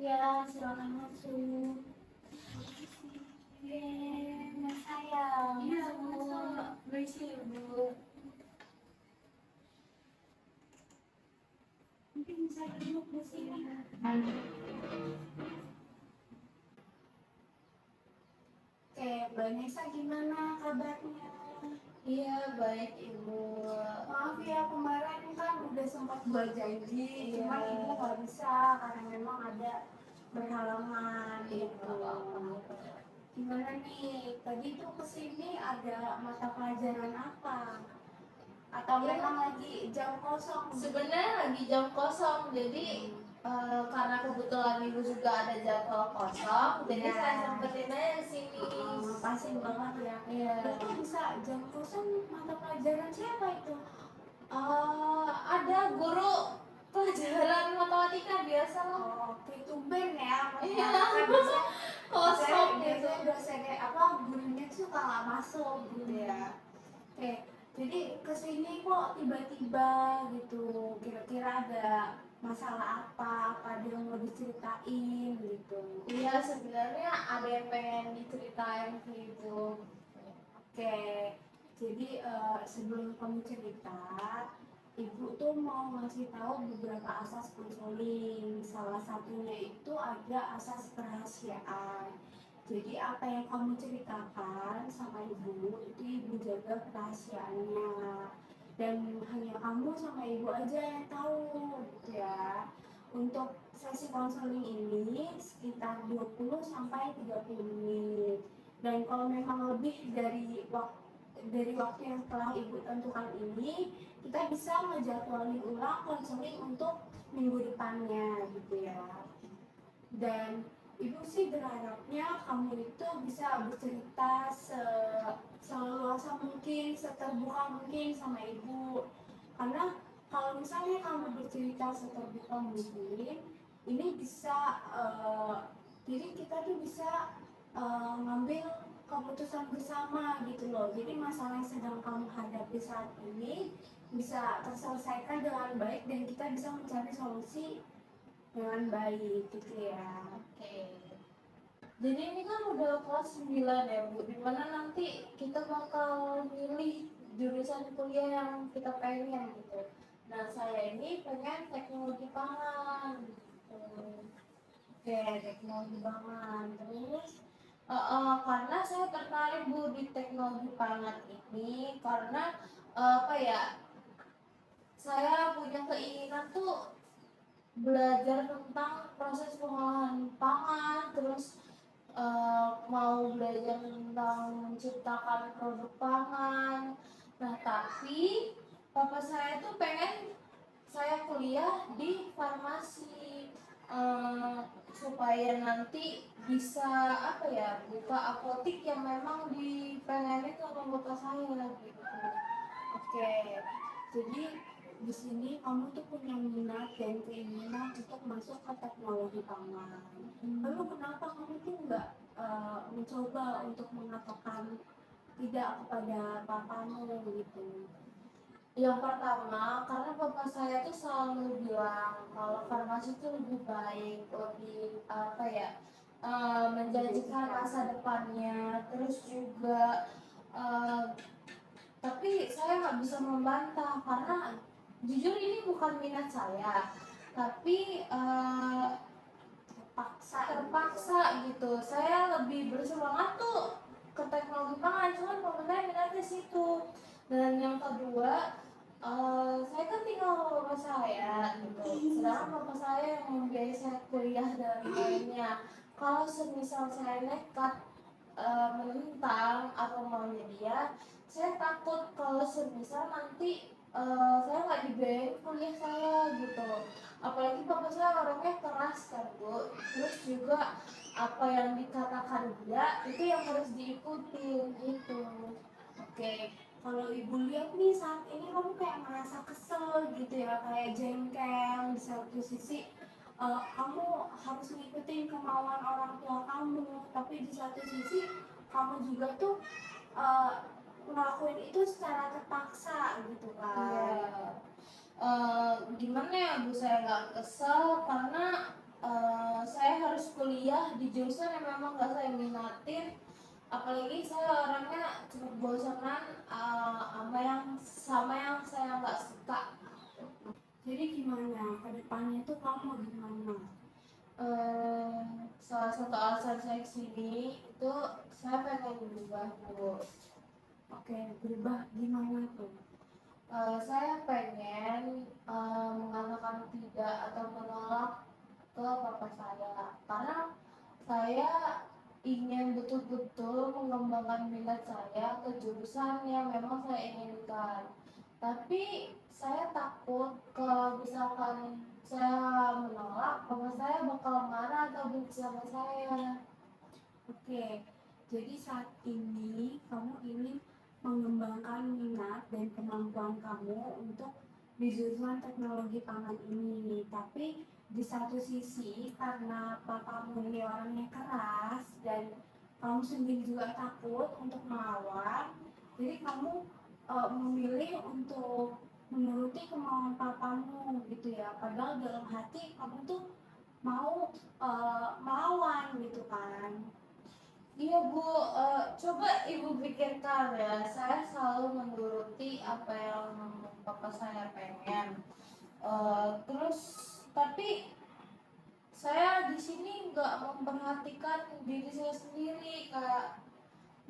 Ya, silakan masuk. Mas sayang. Iya, Masuk. masuk. Permisi, Bu. Mungkin bisa duduk di sini. Oke, Mbak Nesa gimana kabarnya? Iya, baik, Ibu. Maaf ya, kemarin kan udah sempat buat janji, Iya. cuman ibu nggak bisa karena memang ada berhalangan gitu. Gimana nih? Tadi tuh kesini ada mata pelajaran apa? Atau Iya. memang lagi jam kosong? Sebenarnya lagi jam kosong, jadi karena kebetulan Ibu juga ada jadwal kosong, jadi Iya. saya sempetin aja ke sini. Makasih banget ya. Iya. Berarti bisa jam kosong mata pelajaran siapa itu? Ada guru pelajaran matematika biasa lah. Oh, oke, tumben ya. Iya. Kan biasanya Kosong gitu. biasanya dosennya apa gurunya suka nggak masuk gitu ya. Oke, jadi kesini kok tiba-tiba gitu. Kira-kira ada masalah apa ada yang mau diceritain gitu. Iya, sebenarnya ada yang pengen diceritain gitu. Oke, jadi sebelum kamu cerita, ibu tuh mau ngasih tahu beberapa asas konseling. Salah satunya itu ada asas kerahasiaan. Jadi apa yang kamu ceritakan sama ibu itu ibu jaga kerahasiaannya, dan hanya kamu sama ibu aja yang tahu gitu ya. Untuk sesi konseling ini sekitar 20 sampai 30 menit. Dan kalau memang lebih dari waktu yang telah ibu tentukan ini, kita bisa ngejadwalin ulang konseling untuk minggu depannya gitu ya. Dan ibu sih berharapnya kamu itu bisa bercerita seleluasa mungkin, seterbuka mungkin sama ibu. Karena kalau misalnya kamu bercerita seterbuka mungkin, ini bisa jadi kita tuh bisa ngambil keputusan bersama gitu loh. Jadi masalah yang sedang kamu hadapi saat ini bisa terselesaikan dengan baik dan kita bisa mencari solusi dengan baik gitu ya. Oke. Jadi ini kan udah kelas 9 ya, Bu. Dimana nanti kita bakal milih jurusan kuliah yang kita pengen gitu. Nah, saya ini pengen teknologi pangan gitu. Oke, teknologi pangan. Terus Karena saya tertarik, Bu, di teknologi pangan ini karena apa ya? Saya punya keinginan tuh belajar tentang proses pengolahan pangan, terus mau belajar tentang menciptakan produk pangan. Nah, tapi papa saya tuh pengen saya kuliah di farmasi, supaya nanti bisa apa ya, buka apotik yang memang dipengenin sama bapak saya gitu. oke, jadi di sini kamu tuh punya minat dan keinginan untuk masuk ke teknologi pangan. Lalu kenapa kamu tuh nggak mencoba untuk mengatakan tidak kepada papamu gitu? Yang pertama, karena bapak saya tuh selalu bilang kalau farmasi itu lebih baik, lebih apa ya, menjanjikan masa depannya, terus juga tapi saya nggak bisa membantah karena jujur ini bukan minat saya, tapi terpaksa gitu. Saya lebih bersemangat tuh ke teknologi pangan, cuman pemerintah minatnya situ. Dan yang kedua, saya kan tinggal sama bapak saya gitu, sedangkan bapak saya yang membiayai saya kuliah dan lainnya. Kalau semisal saya nekat menentang atau maunya dia, saya takut kalau semisal nanti saya nggak dibiayain kuliah saya gitu. Apalagi bapak saya orangnya keras kan, Bu. Terus juga apa yang dikatakan dia itu yang harus diikutin gitu. Oke, kalau ibu lihat nih saat ini kamu kayak merasa kesel gitu ya, kayak jengkel di satu sisi. Kamu harus ngikutin kemauan orang tua kamu, tapi di satu sisi kamu juga tuh eh, ngelakuin itu secara terpaksa gitu kan. Iya. Gimana ya, Bu, saya nggak kesel karena saya harus kuliah di jurusan yang memang gak saya minatin, apalagi saya orangnya cepat bosanan sama yang saya nggak suka. Jadi gimana? Kedepannya tuh kamu gimana? Salah satu alasan saya kesini itu saya pengen berubah, Bu. Oke, berubah gimana tuh? Saya pengen mengatakan tidak atau menolak ke papa saya, karena saya ingin betul-betul mengembangkan minat saya ke jurusan yang memang saya inginkan. Tapi saya takut kalau misalkan saya menolak, papa saya bakal marah atau benci sama saya. Oke, jadi saat ini kamu ingin mengembangkan minat dan kemampuan kamu untuk di jurusan teknologi pangan ini. Tapi di satu sisi karena papamu ini orangnya keras dan kamu sendiri juga takut untuk melawan, jadi kamu memilih untuk menuruti kemauan papamu gitu ya. Padahal dalam hati kamu tuh mau melawan gitu kan. Iya Bu, coba Ibu pikirkan ya, saya selalu menuruti apa yang papa saya pengen. Terus tapi saya di sini nggak memperhatikan diri saya sendiri, kayak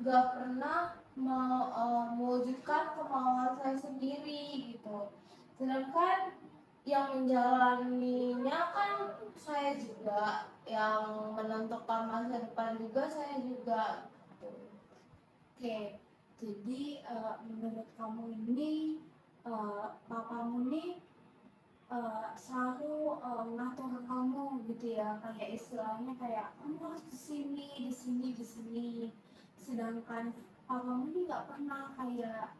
nggak pernah mewujudkan kemauan saya sendiri gitu. Sedangkan yang menjalaninya kan saya juga, yang menentukan masa depan juga saya juga. Oke, jadi menurut kamu ini papamu nih selalu ngatur kamu gitu ya, kayak istilahnya kayak kamu harus di sini, di sini, di sini. Sedangkan papamu ini nggak pernah kayak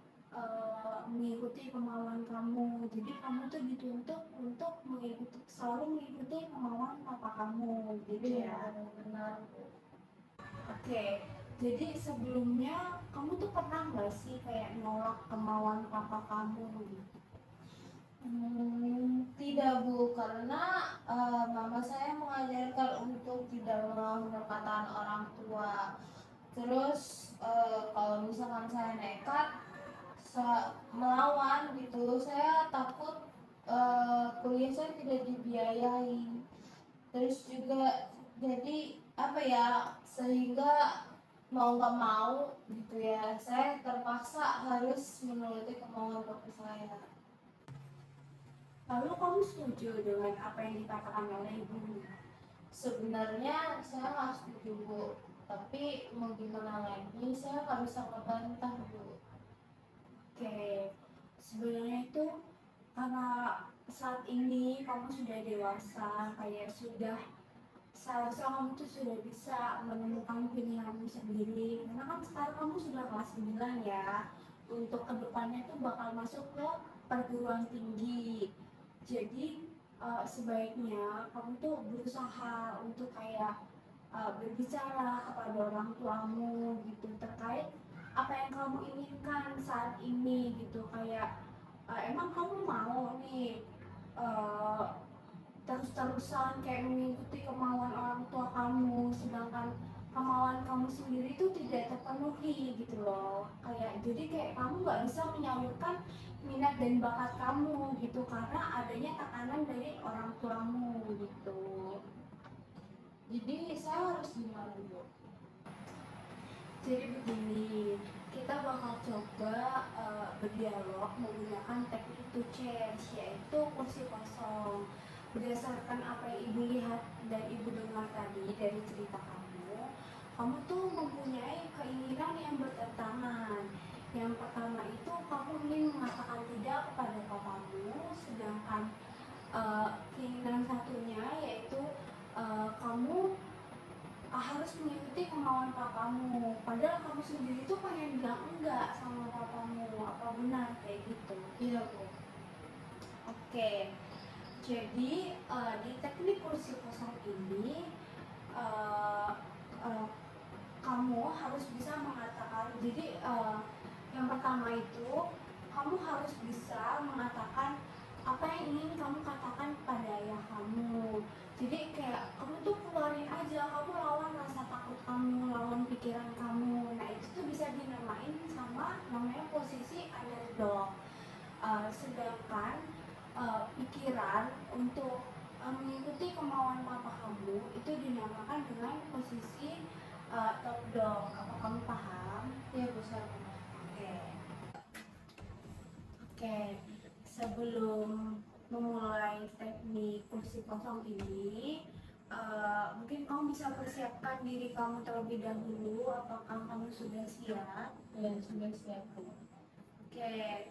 mengikuti kemauan kamu. Jadi kamu tuh dituntut untuk selalu mengikuti kemauan papa kamu, gitu ya. Benar. Oke, jadi sebelumnya kamu tuh pernah nggak sih kayak nolak kemauan papa kamu gitu? Tidak Bu, karena mama saya mengajarkan untuk tidak menolak perkataan orang tua. Terus kalau misalkan saya nekat melawan gitu, saya takut kuliah saya tidak dibiayai. Terus juga jadi apa ya, sehingga mau nggak mau gitu ya, saya terpaksa harus menuruti kemauan bapak saya. Lalu kamu setuju dengan apa yang dikatakan oleh ibumu? Sebenarnya saya nggak setuju Bu, tapi mau gimana lagi, saya nggak bisa ngebantah Bu. Oke, sebenarnya itu karena saat ini kamu sudah dewasa, kayak sudah seharusnya kamu tuh sudah bisa menemukan pilihanmu sendiri. Karena kan sekarang kamu sudah kelas 9 ya. Untuk kedepannya tuh bakal masuk ke perguruan tinggi. Jadi sebaiknya kamu tuh berusaha untuk kayak berbicara kepada orang tuamu gitu terkait apa yang kamu inginkan saat ini gitu, kayak emang kamu mau nih uh, terus-terusan kayak mengikuti kemauan orang tua kamu, sedangkan kemauan kamu sendiri itu tidak terpenuhi gitu loh. Kayak jadi kayak kamu nggak bisa menyalurkan minat dan bakat kamu gitu karena adanya tekanan dari orang tuamu gitu. Jadi saya harus gimana Bu? Jadi begini, kita bakal coba berdialog menggunakan teknik two chairs, yaitu kursi kosong. Berdasarkan apa yang ibu lihat dan ibu dengar tadi dari cerita kamu, kamu tuh mempunyai keinginan yang bertentangan. Yang pertama itu kamu ingin mengatakan tidak kepada papamu, sedangkan keinginan satunya yaitu kamu harus mengikuti kemauan papamu, padahal kamu sendiri tuh pengen bilang enggak sama papamu. Apa benar kayak gitu? Iya Bu. Oke, jadi di teknik kursi kosong ini uh, uh, kamu harus bisa mengatakan, jadi yang pertama itu kamu harus bisa mengatakan apa apa yang ingin kamu katakan kepada ayah kamu. Jadi kayak kamu tuh keluarin aja, kamu lawan rasa takut kamu, lawan pikiran kamu. Nah itu tuh bisa dinamain sama namanya posisi underdog. Sedangkan pikiran untuk mengikuti kemauan papa kamu itu dinamakan dengan posisi top dog. Apa kamu paham? Ya besar. Oke. Oke. Sebelum memulai teknik kursi kosong ini, mungkin kamu bisa persiapkan diri kamu terlebih dahulu. Apakah kamu sudah siap? Ya sudah siap. Oke,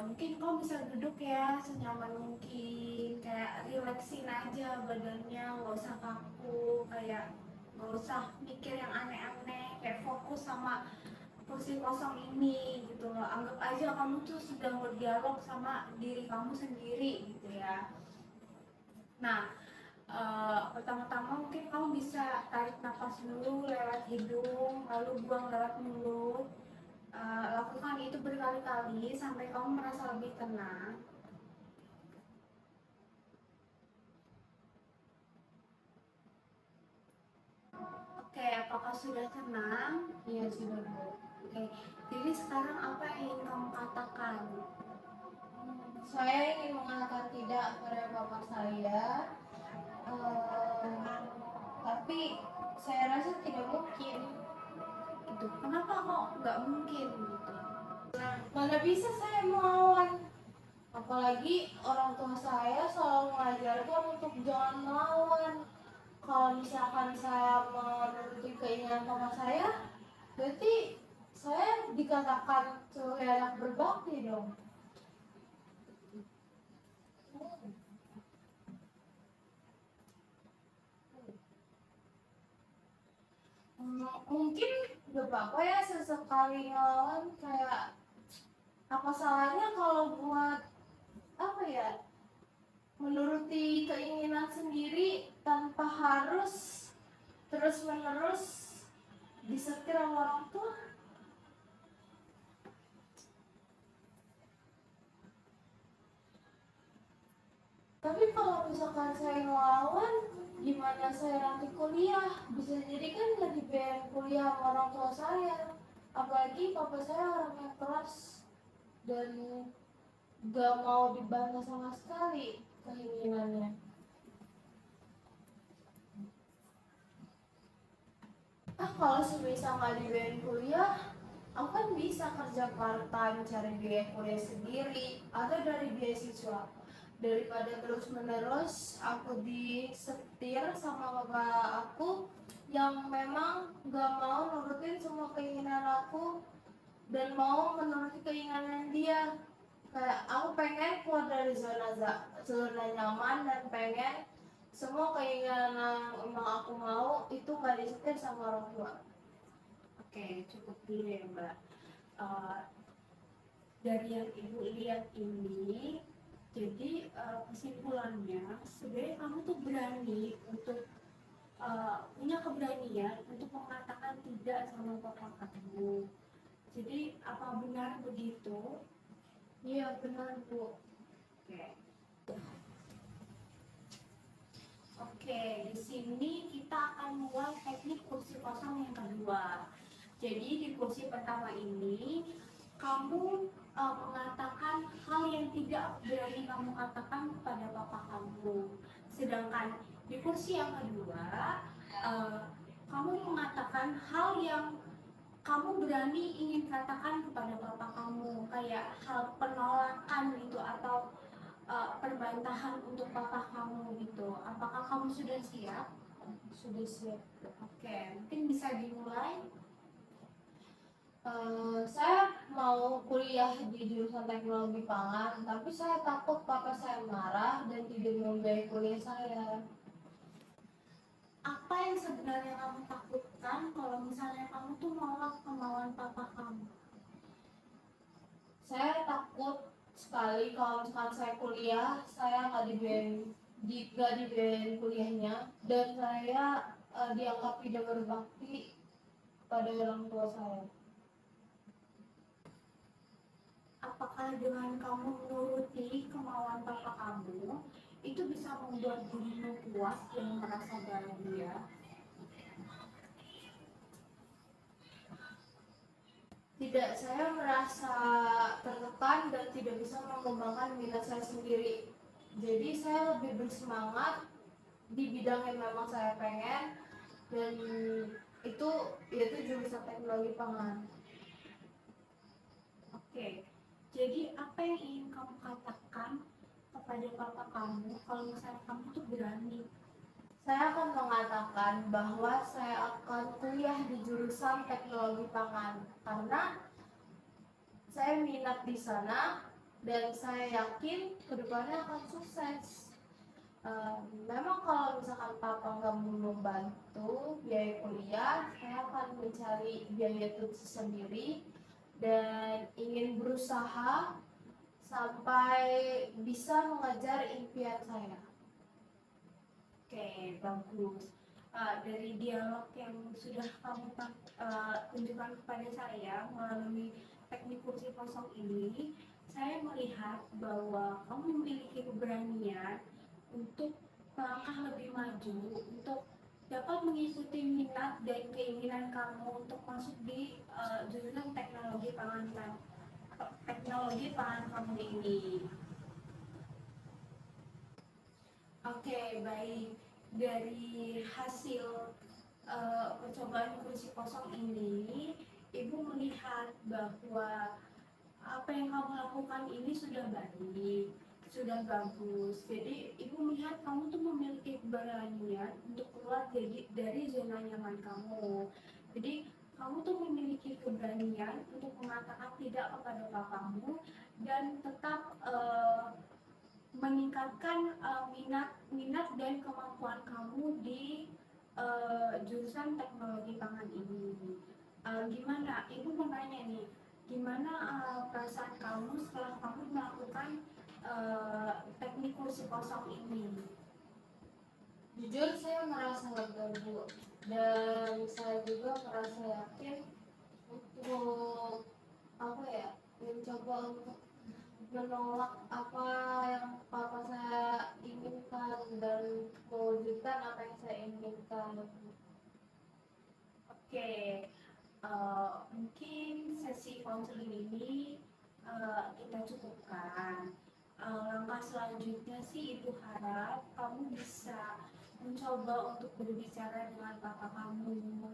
mungkin kamu bisa duduk ya senyaman mungkin, kayak relaksin aja badannya, nggak usah kaku, kayak nggak usah mikir yang aneh-aneh, kayak fokus sama kursi kosong ini gitu loh. Anggap aja kamu tuh sedang berdialog sama diri kamu sendiri gitu ya. Nah, pertama-tama mungkin kamu bisa tarik nafas dulu lewat hidung, lalu buang lewat mulut. Lakukan itu berkali-kali sampai kamu merasa lebih tenang. Oke, apakah sudah tenang? Iya sudah Bu. Oke, jadi sekarang apa yang ingin kamu katakan? Saya ingin mengatakan tidak kepada bapak saya, tapi saya rasa tidak mungkin. Gitu. Kenapa kok nggak mungkin gitu? Mana bisa saya melawan? Apalagi orang tua saya selalu mengajarkan untuk jangan melawan. Kalau misalkan saya menuruti keinginan papa saya, berarti saya dikatakan sebagai anak berbakti dong. Mungkin gak apa-apa ya sesekali ngelawan, kayak apa salahnya kalau buat apa ya, menuruti keinginan sendiri tanpa harus terus-menerus disetir sama orang tua. Tapi kalau misalkan saya ngelawan, gimana saya nanti kuliah? Bisa jadi kan nggak dibayar kuliah sama orang tua saya. Apalagi papa saya orang yang keras dan gak mau dibantah sama sekali keinginannya. Kalau semisal nggak dibayar kuliah, aku kan bisa kerja part time cari biaya kuliah sendiri atau dari beasiswa, daripada terus menerus aku disetir sama bapak aku yang memang gak mau nurutin semua keinginan aku dan mau menuruti keinginan dia. Kayak aku pengen keluar dari zona nyaman dan pengen semua keinginan yang aku mau itu gak disetir sama orang tua. Oke, cukup dulu ya Mbak. Dari yang Ibu lihat ini, jadi kesimpulannya sebenarnya kamu tuh berani untuk punya keberanian untuk mengatakan tidak sama papa kamu. Jadi apa benar begitu? Iya benar Bu. Oke. Oke, di sini kita akan mulai teknik kursi kosong yang kedua. Jadi di kursi pertama ini kamu mengatakan hal yang tidak berani kamu katakan kepada papa kamu. Sedangkan di kursi yang kedua kamu mengatakan hal yang kamu berani ingin katakan kepada papa kamu, kayak hal penolakan gitu atau perbantahan untuk papa kamu gitu. Apakah kamu sudah siap? Sudah siap. Oke, mungkin bisa dimulai. Saya mau kuliah di jurusan teknologi pangan, tapi saya takut papa saya marah dan tidak membiayai kuliah saya. Apa yang sebenarnya kamu takutkan kalau misalnya kamu tuh nolak kemauan papa kamu? Saya takut sekali kalau misalkan saya kuliah, saya nggak dibiayain kuliahnya, dan saya dianggap tidak berbakti pada orang tua saya. Apakah dengan kamu menuruti kemauan papa kamu, itu bisa membuat dirimu puas dan merasa bahagia. Tidak, saya merasa tertekan dan tidak bisa mengembangkan minat saya sendiri. Jadi saya lebih bersemangat di bidang yang memang saya pengen, dan itu yaitu jurusan teknologi pangan. Oke, jadi apa yang ingin kamu katakan kepada papa kamu kalau misalnya kamu tuh berani? Saya akan mengatakan bahwa saya akan kuliah di jurusan teknologi pangan karena saya minat di sana dan saya yakin kedepannya akan sukses. Memang kalau misalkan papa nggak mau membantu biaya kuliah, saya akan mencari biaya itu sendiri dan ingin berusaha sampai bisa mengejar impian saya. Oke, bagus. Dari dialog yang sudah kamu tunjukkan kepada saya melalui teknik kursi kosong ini, saya melihat bahwa kamu memiliki keberanian untuk melangkah lebih maju, untuk dapat mengikuti minat dan keinginan kamu untuk masuk di jurusan teknologi pangan kamu ini. Oke, baik. Dari hasil percobaan kursi kosong ini, Ibu melihat bahwa apa yang kamu lakukan ini sudah baik, sudah bagus. Jadi Ibu melihat kamu tuh memiliki keberanian untuk keluar dari zona nyaman kamu. Jadi kamu tuh memiliki keberanian untuk mengatakan tidak kepada papamu dan tetap meningkatkan minat dan kemampuan kamu di jurusan teknologi pangan ini. Gimana? Ibu mau tanya nih, gimana perasaan kamu setelah kamu melakukan teknik kursi kosong ini? Jujur saya merasa lega Bu, dan saya juga merasa yakin untuk mencoba untuk menolak apa yang papa saya inginkan dan mewujudkan apa yang saya inginkan. Oke, mungkin sesi konseling ini kita cukupkan. Langkah selanjutnya sih Ibu harap kamu bisa mencoba untuk berbicara dengan papa kamu,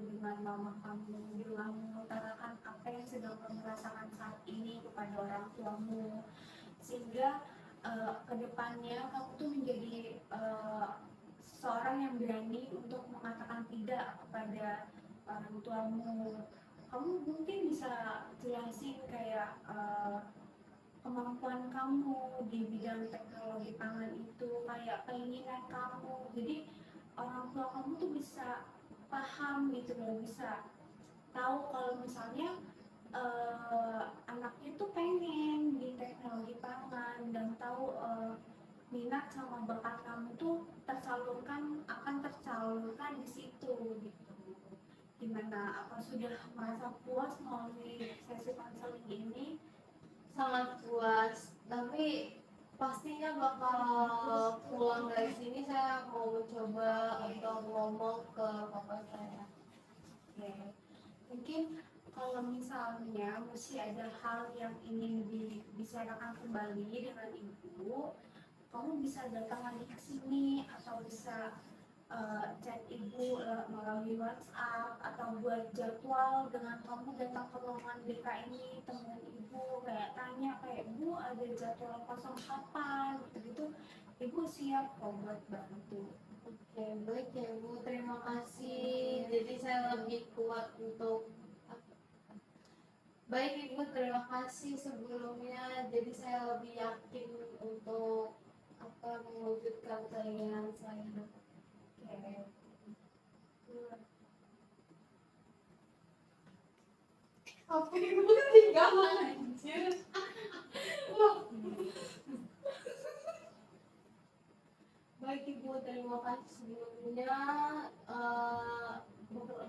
dengan mama kamu, dengan mengutarakan apa yang sedang kamu rasakan saat ini kepada orang tuamu, sehingga kedepannya kamu tuh menjadi seseorang yang berani untuk mengatakan tidak kepada orang tuamu. Kamu mungkin bisa jelasin kayak kemampuan kamu di bidang teknologi pangan itu, kayak keinginan kamu. Jadi orang tua kamu tuh bisa paham gitu loh, bisa tahu kalau misalnya anaknya tuh pengen di teknologi pangan dan tahu minat sama bakat kamu tuh akan tersalurkan di situ gitu. Gimana? Apa sudah merasa puas melalui sesi konseling ini? Sangat puas, tapi pastinya bakal pulang dari sini saya mau mencoba untuk ngomong ke papa saya. Oke. Mungkin kalau misalnya masih ada hal yang ingin dibicarakan kembali dengan Ibu, kamu bisa datang lagi ke sini atau bisa chat Ibu melalui WhatsApp atau buat jadwal dengan kamu datang ke ruangan BK ini temuin Ibu, kayak tanya kayak Bu ada jadwal kosong kapan gitu, Ibu siap kok buat bantu. Oke, baik ya Bu, terima kasih. Jadi saya lebih kuat untuk baik Ibu, terima kasih sebelumnya. Jadi saya lebih yakin untuk mewujudkan keinginan saya. Oke. Apa Ibu ketinggalan anjir? Wah. Baik Ibu, terima kasih sebelumnya.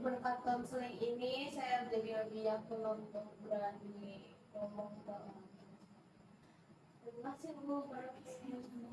Berkat konseling ini saya jadi lebih yakin untuk berani ngomong ke orang. kasih dulu baru saya sama-sama.